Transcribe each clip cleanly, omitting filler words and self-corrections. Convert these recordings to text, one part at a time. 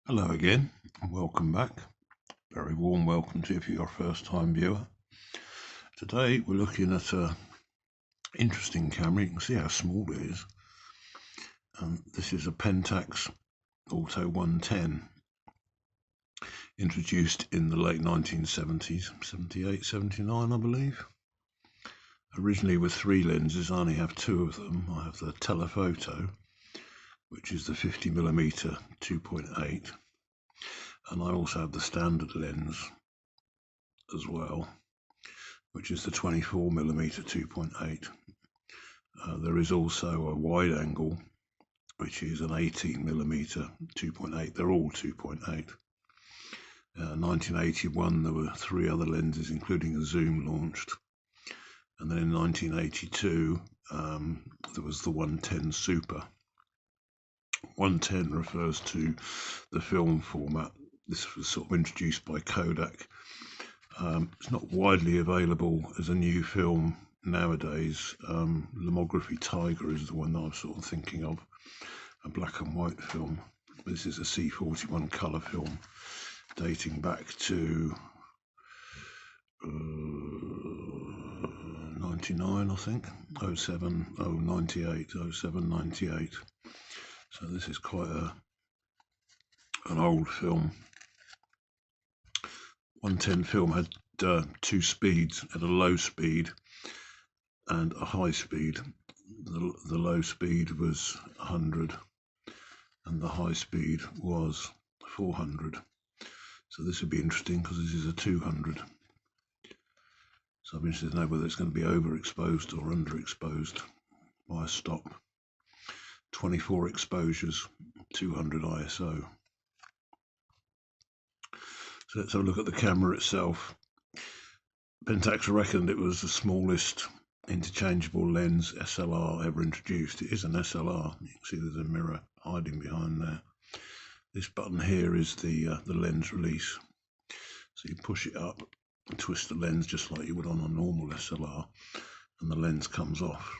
Hello again, and welcome back. Very warm welcome to you if you're a first time viewer. Today we're looking at an interesting camera. You can see how small it is. This is a Pentax Auto 110, introduced in the late 1970s, 78, 79 I believe. Originally with three lenses, I only have two of them. I have the telephoto, which is the 50mm 2.8, and I also have the standard lens as well, which is the 24mm 2.8. There is also a wide angle, which is an 18mm 2.8. They're all 2.8. 1981 there were three other lenses, including a zoom, launched, and then in 1982 there was the 110 Super. 110 refers to the film format. This was sort of introduced by Kodak. It's not widely available as a new film nowadays. Lomography Tiger is the one that I'm sort of thinking of, a black and white film. This is a C41 colour film dating back to 99, I think, 07, 98, 07, 98. So this is quite an old film. 110 film had two speeds, at a low speed and a high speed. The low speed was 100 and the high speed was 400. So this would be interesting because this is a 200. So I'm interested to know whether it's going to be overexposed or underexposed by a stop. 24 exposures, 200 ISO. So let's have a look at the camera itself. Pentax reckoned it was the smallest interchangeable lens SLR ever introduced. It is an SLR. You can see there's a mirror hiding behind there. This button here is the lens release. So you push it up and twist the lens just like you would on a normal SLR, and the lens comes off.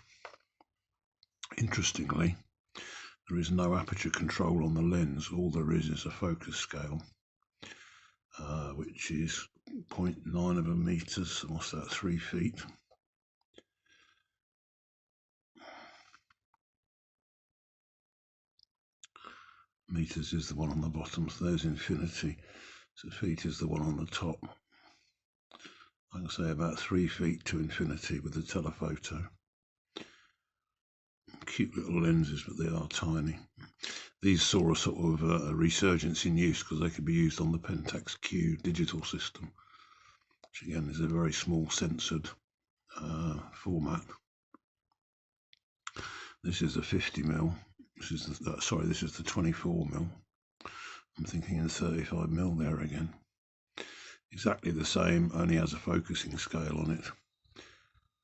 Interestingly, there is no aperture control on the lens. All there is a focus scale, which is 0.9 of a metre, so what's that, 3 feet. Meters is the one on the bottom, so there's infinity. So feet is the one on the top. I can say about 3 feet to infinity with the telephoto. Cute little lenses, but they are tiny. These saw a sort of a resurgence in use because they could be used on the Pentax Q digital system, which again is a very small censored format. This is a 50mm. This is the this is the 24mm. I'm thinking in 35mm there again. Exactly the same, only has a focusing scale on it.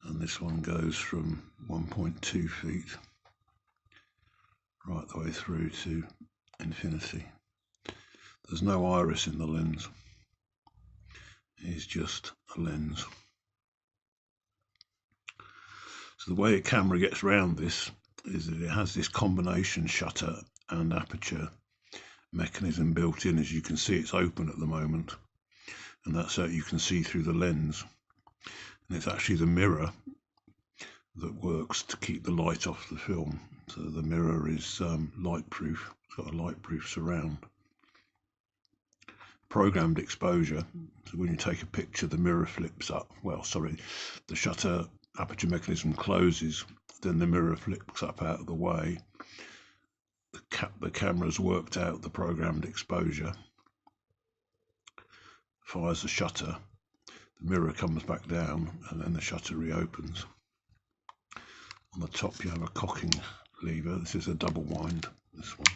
And this one goes from 1.2 feet right the way through to infinity. There's no iris in the lens. It's just a lens. So the way a camera gets around this is that it has this combination shutter and aperture mechanism built in. As you can see, it's open at the moment, and that's so you can see through the lens. And it's actually the mirror that works to keep the light off the film. So the mirror is light proof. It's got a light proof surround. Programmed exposure, so when you take a picture the mirror flips up. Well, sorry, the shutter aperture mechanism closes, then the mirror flips up out of the way. The camera's worked out the programmed exposure, fires the shutter, the mirror comes back down, and then the shutter reopens. On the top you have a cocking lever. This is a double wind, this one,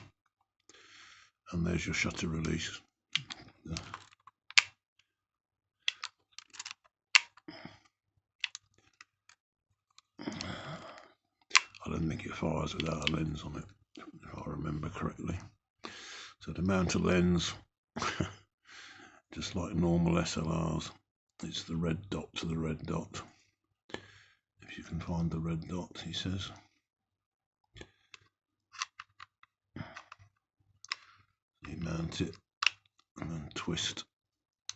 and there's your shutter release. I don't think it fires without a lens on it, if I remember correctly. So to mount a lens, just like normal SLRs, it's the red dot to the red dot. If you can find the red dot, he says. You mount it and then twist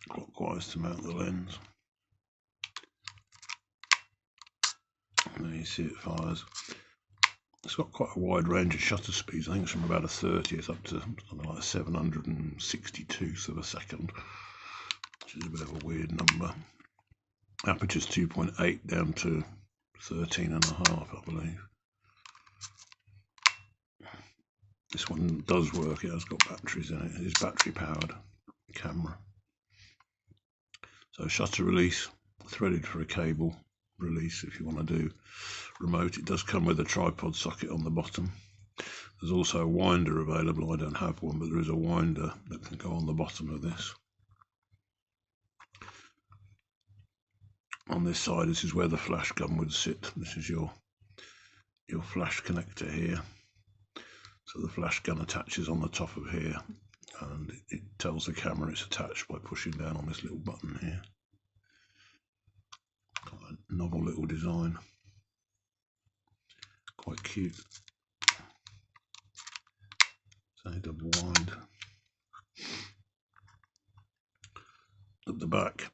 clockwise to mount the lens. And there you see it fires. It's got quite a wide range of shutter speeds. I think it's from about a 30th up to something like 762ths of a second, which is a bit of a weird number. Aperture's 2.8 down to 13.5, I believe. This one does work. It has got batteries in it. It is battery powered camera. So shutter release, threaded for a cable release if you want to do remote. It does come with a tripod socket on the bottom. There's also a winder available. I don't have one, but there is a winder that can go on the bottom of this. On this side, this is where the flash gun would sit. This is your flash connector here. So the flash gun attaches on the top of here, and it tells the camera it's attached by pushing down on this little button here. Quite a novel little design. Quite cute. Say double wide. At the back,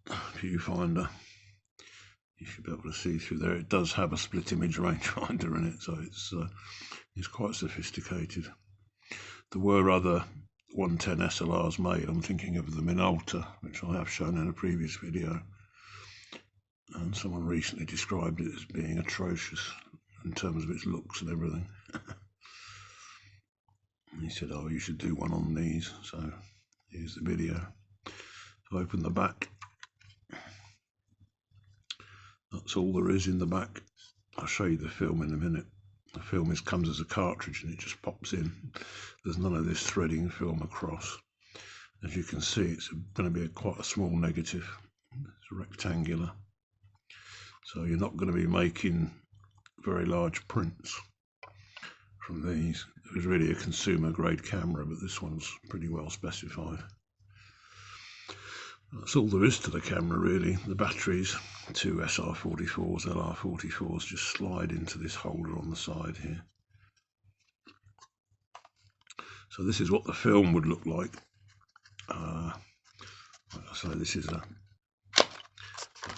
viewfinder. You should be able to see through there. It does have a split image rangefinder in it, so it's quite sophisticated. There were other 110 SLRs made. I'm thinking of the Minolta, which I have shown in a previous video, and someone recently described it as being atrocious in terms of its looks and everything. And he said, oh, you should do one on these. So here's the video. So open the back. That's all there is in the back. I'll show you the film in a minute. The film comes as a cartridge and it just pops in. There's none of this threading film across. As you can see, it's going to be quite a small negative. It's rectangular. So you're not going to be making very large prints from these. It was really a consumer grade camera, but this one's pretty well specified. That's all there is to the camera really. The batteries, two SR44s, LR44s, just slide into this holder on the side here. So this is what the film would look like. Like I say, this is a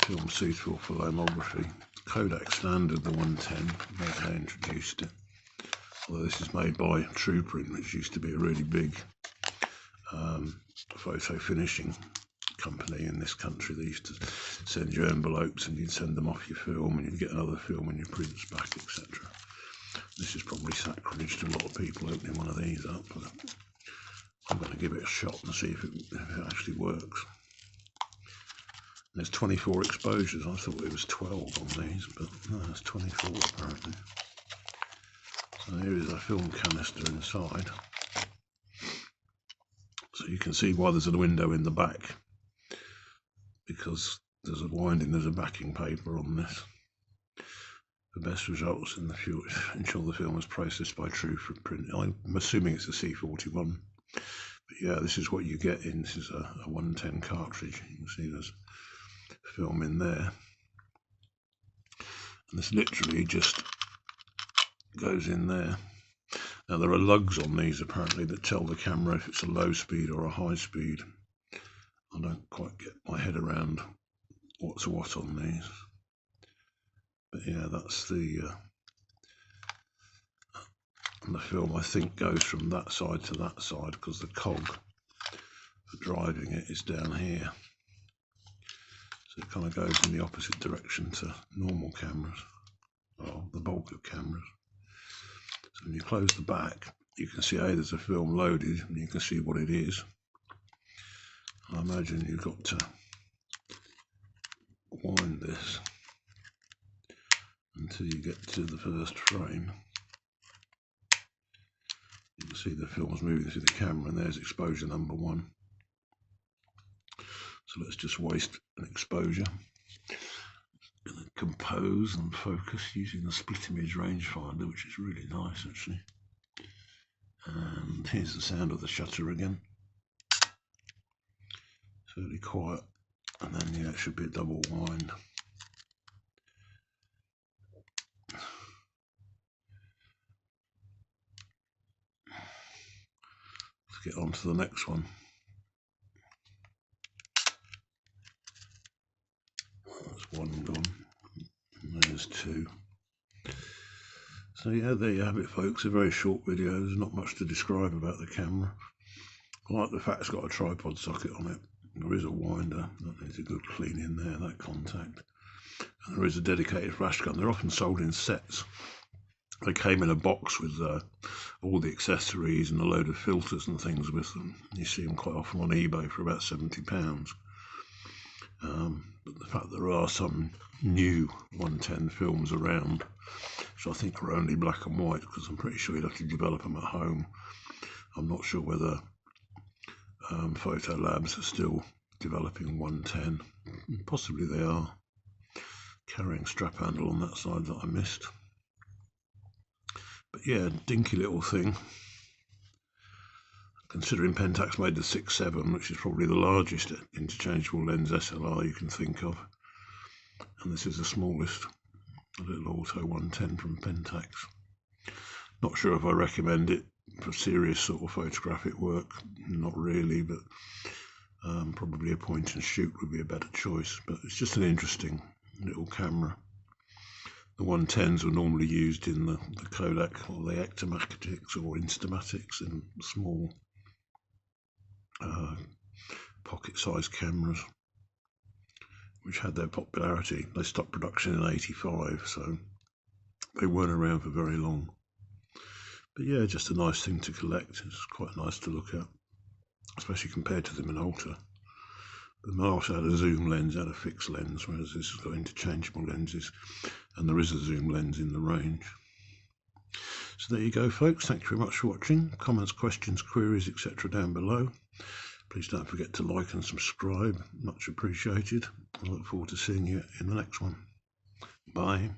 film suitable for lomography. Kodak standard, the 110, they introduced it. Although this is made by Trueprint, which used to be a really big photo finishing company in this country. They used to send you envelopes and you'd send them off your film and you'd get another film and your prints back, etc. This is probably sacrilege to a lot of people opening one of these up, but I'm going to give it a shot and see if it actually works. And there's 24 exposures. I thought it was 12 on these, but no, it's 24 apparently. So here is a film canister inside. So you can see why there's a window in the back, because there's a winding, there's a backing paper on this. The best results in the future, ensure the film is processed by Trueprint. I'm assuming it's a C41, but yeah, this is what you get in. This is a 110 cartridge. You can see there's film in there, and this literally just goes in there. Now there are lugs on these apparently that tell the camera if it's a low speed or a high speed. I don't quite get my head around what's what on these, but yeah, that's the and the film I think goes from that side to that side, because the cog for driving it is down here, so it kind of goes in the opposite direction to normal cameras, or the bulk of cameras. So when you close the back, you can see there's a film loaded and you can see what it is. I imagine you've got to wind this until you get to the first frame. You can see the film's moving through the camera, and there's exposure number 1. So let's just waste an exposure. Going to compose and focus using the split image rangefinder, which is really nice actually. And here's the sound of the shutter again. Fairly quiet, and then yeah, it should be a double wind. Let's get on to the next one. That's one gone. And there's two. So yeah, there you have it, folks. A very short video. There's not much to describe about the camera. I like the fact it's got a tripod socket on it. There is a winder. That needs a good clean in there, that contact. And there is a dedicated flash gun. They're often sold in sets. They came in a box with all the accessories and a load of filters and things with them. You see them quite often on eBay for about £70. But the fact there are some new 110 films around, which I think are only black and white, because I'm pretty sure you'd have to develop them at home. I'm not sure whether Photo Labs are still developing 110. Possibly they are. Carrying strap handle on that side that I missed. But yeah, dinky little thing. Considering Pentax made the 6.7, which is probably the largest interchangeable lens SLR you can think of. And this is the smallest, a little auto 110 from Pentax. Not sure if I recommend it for serious sort of photographic work. Not really, but probably a point and shoot would be a better choice. But it's just an interesting little camera. The 110s were normally used in the Kodak or the Ectomatics or Instamatics in small pocket-sized cameras, which had their popularity. They stopped production in '85, so they weren't around for very long. But yeah, just a nice thing to collect. It's quite nice to look at, especially compared to the Minolta. The Minolta had a zoom lens, had a fixed lens, whereas this has got interchangeable lenses, and there is a zoom lens in the range. So there you go, folks. Thank you very much for watching. Comments, questions, queries, etc. down below. Please don't forget to like and subscribe. Much appreciated. I look forward to seeing you in the next one. Bye.